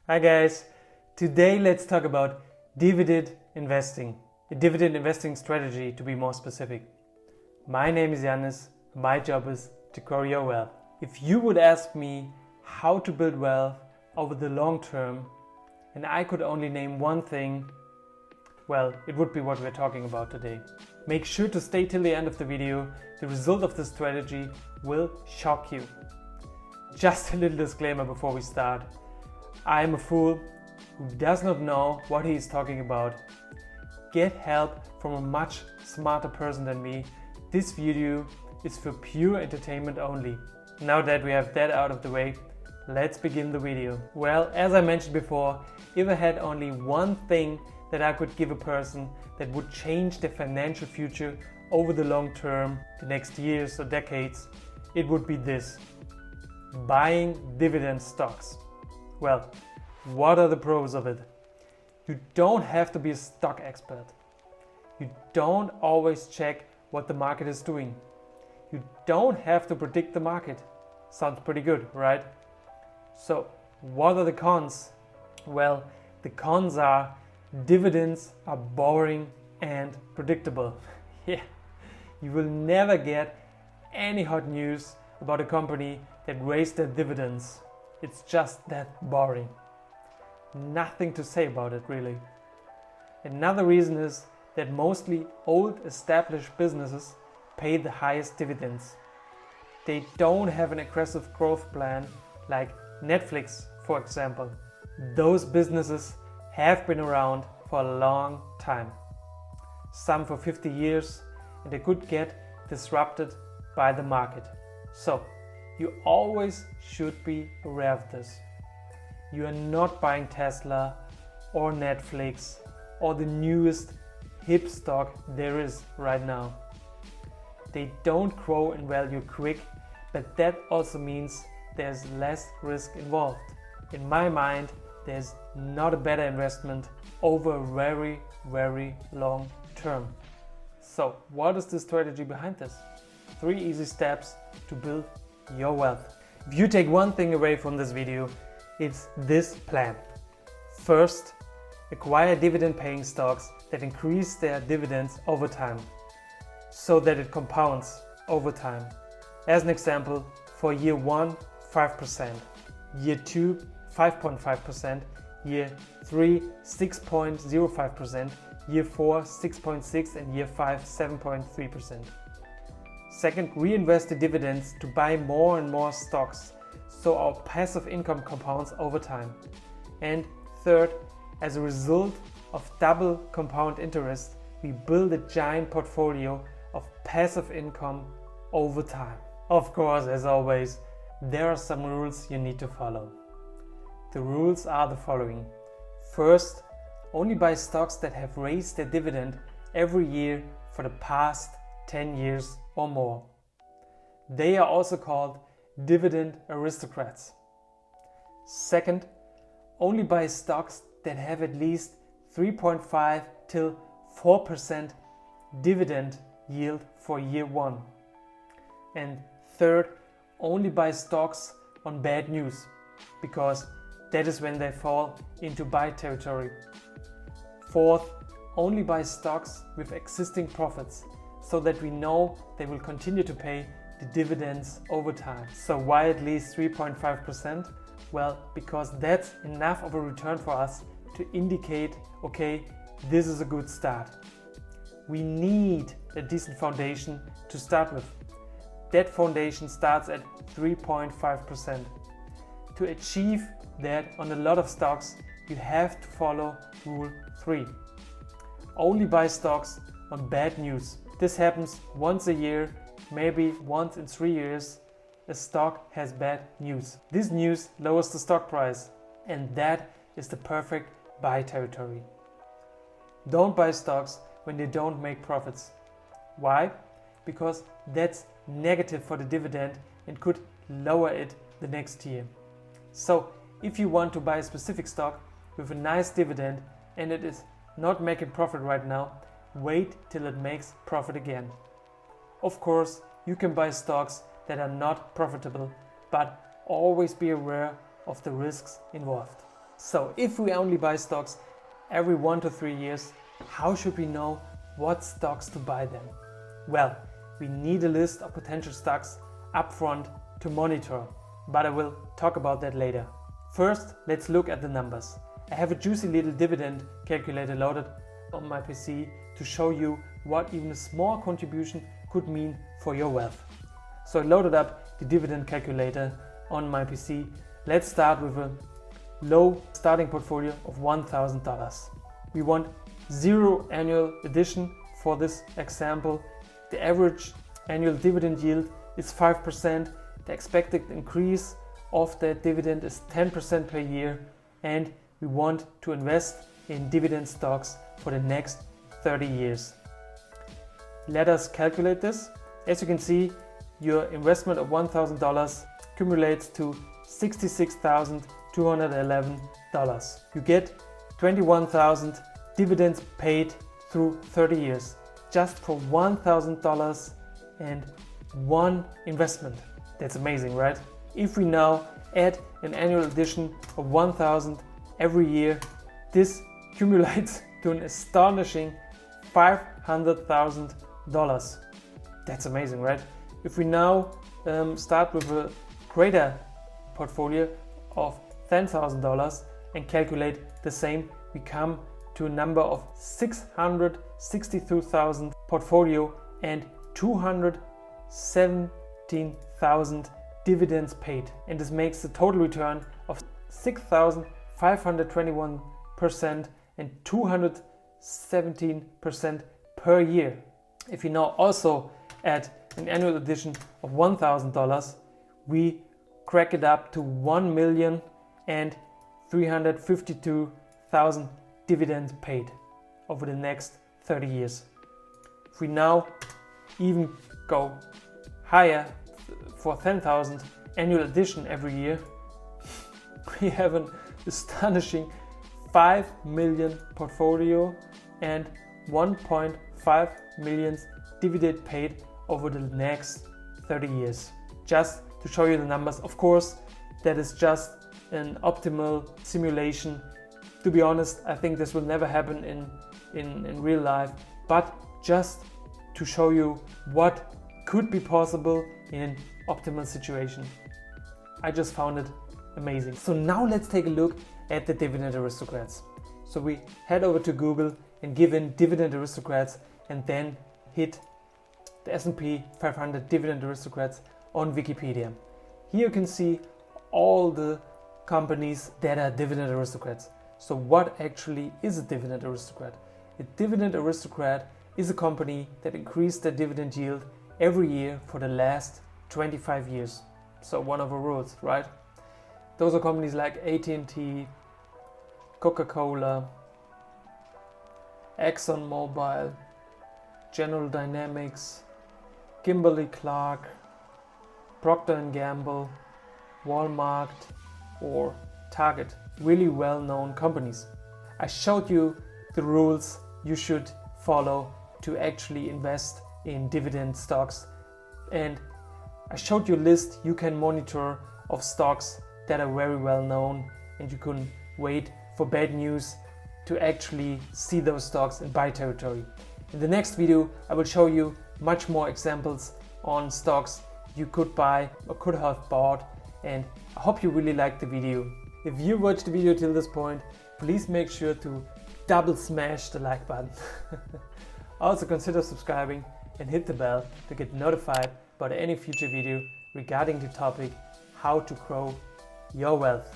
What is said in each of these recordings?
Hi guys, today let's talk about dividend investing, a dividend investing strategy to be more specific. My name is Yannis, my job is to grow your wealth. If you would ask me how to build wealth over the long term and I could only name one thing, well, it would be what we're talking about today. Make sure to stay till the end of the video. The result of this strategy will shock you. Just a little disclaimer before we start. I am a fool who does not know what he is talking about. Get help from a much smarter person than me. This video is for pure entertainment only. Now that we have that out of the way, let's begin the video. Well, as I mentioned before, if I had only one thing that I could give a person that would change their financial future over the long term, the next years or decades, it would be this: buying dividend stocks. Well, what are the pros of it? You don't have to be a stock expert. You don't always check what the market is doing. You don't have to predict the market. Sounds pretty good, right? So, what are the cons? Well, the cons are dividends are boring and predictable. Yeah, you will never get any hot news about a company that raised their dividends. It's just that boring. Nothing to say about it, really. Another reason is that mostly old established businesses pay the highest dividends. They don't have an aggressive growth plan like Netflix, for example. Those businesses have been around for a long time. Some for 50 years, and they could get disrupted by the market. So, you always should be aware of this. You are not buying Tesla or Netflix or the newest hip stock there is right now. They don't grow in value quick, but that also means there's less risk involved. In my mind, there's not a better investment over a very, very long term. So, what is the strategy behind this? 3 easy steps to build your wealth. If you take one thing away from this video, it's this plan. First, acquire dividend paying stocks that increase their dividends over time so that it compounds over time. As an example, for year 1, 5%, year 2, 5.5%, year 3, 6.05%, year 4, 6.6%, and year 5, 7.3%. Second, reinvest the dividends to buy more and more stocks so our passive income compounds over time. And third, as a result of double compound interest, we build a giant portfolio of passive income over time. Of course, as always, there are some rules you need to follow. The rules are the following. First, only buy stocks that have raised their dividend every year for the past 10 years or more. They are also called Dividend Aristocrats. Second, only buy stocks that have at least 3.5 till 4% dividend yield for year 1. And third, only buy stocks on bad news, because that is when they fall into buy territory. Fourth, only buy stocks with existing profits, so that we know they will continue to pay the dividends over time. So why at least 3.5%? Well, because that's enough of a return for us to indicate, okay, this is a good start. We need a decent foundation to start with. That foundation starts at 3.5%. To achieve that on a lot of stocks, you have to follow rule 3. Only buy stocks on bad news. This happens once a year, maybe once in 3 years, a stock has bad news. This news lowers the stock price, and that is the perfect buy territory. Don't buy stocks when they don't make profits. Why? Because that's negative for the dividend and could lower it the next year. So, if you want to buy a specific stock with a nice dividend and it is not making profit right now, wait till it makes profit again. Of course, you can buy stocks that are not profitable, but always be aware of the risks involved. So if we only buy stocks every 1 to 3 years, how should we know what stocks to buy then? Well, we need a list of potential stocks upfront to monitor, but I will talk about that later. First, let's look at the numbers. I have a juicy little dividend calculator loaded on my PC to show you what even a small contribution could mean for your wealth. So I loaded up the dividend calculator on my PC. Let's start with a low starting portfolio of $1,000. We want 0 annual addition for this example. The average annual dividend yield is 5%. The expected increase of that dividend is 10% per year, and we want to invest in dividend stocks for the next 30 years. Let us calculate this. As you can see, your investment of $1,000 accumulates to $66,211. You get 21,000 dividends paid through 30 years just for $1,000 and one investment. That's amazing, right? If we now add an annual addition of 1,000 every year, this accumulates to an astonishing $500,000. That's amazing, right? If we now start with a greater portfolio of $10,000 and calculate the same, we come to a number of 662,000 portfolio and 217,000 dividends paid. And this makes the total return of 6,521% and 217% per year. If you now also add an annual addition of $1,000, we crack it up to 1,352,000 dividends paid over the next 30 years. If we now even go higher for 10,000 annual addition every year, we have an astonishing 5 million portfolio and 1.5 million dividend paid over the next 30 years. Just to show you the numbers, of course, that is just an optimal simulation. To be honest, I think this will never happen in real life, but just to show you what could be possible in an optimal situation. I just found it amazing. So now let's take a look at the Dividend Aristocrats. So we head over to Google and give in Dividend Aristocrats and then hit the S&P 500 Dividend Aristocrats on Wikipedia. Here you can see all the companies that are Dividend Aristocrats. So what actually is a Dividend Aristocrat? A Dividend Aristocrat is a company that increased their dividend yield every year for the last 25 years. So one of the rules, right? Those are companies like AT&T, Coca-Cola, ExxonMobil, General Dynamics, Kimberly-Clark, Procter & Gamble, Walmart or Target. Really well-known companies. I showed you the rules you should follow to actually invest in dividend stocks, and I showed you a list you can monitor of stocks that are very well known, and you can wait for bad news to actually see those stocks in buy territory. In the next video I will show you much more examples on stocks you could buy or could have bought, and I hope you really liked the video. If you watched the video till this point, please make sure to double smash the like button. Also consider subscribing and hit the bell to get notified about any future video regarding the topic how to grow your wealth.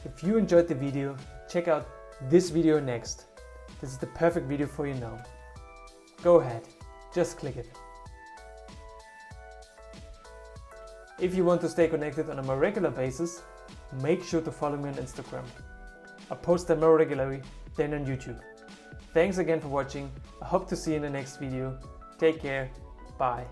If you enjoyed the video, check out this video next. This is the perfect video for you now. Go ahead, just click it. If you want to stay connected on a more regular basis, make sure to follow me on Instagram. I post there more regularly than on YouTube. Thanks again for watching. I hope to see you in the next video. Take care. Bye.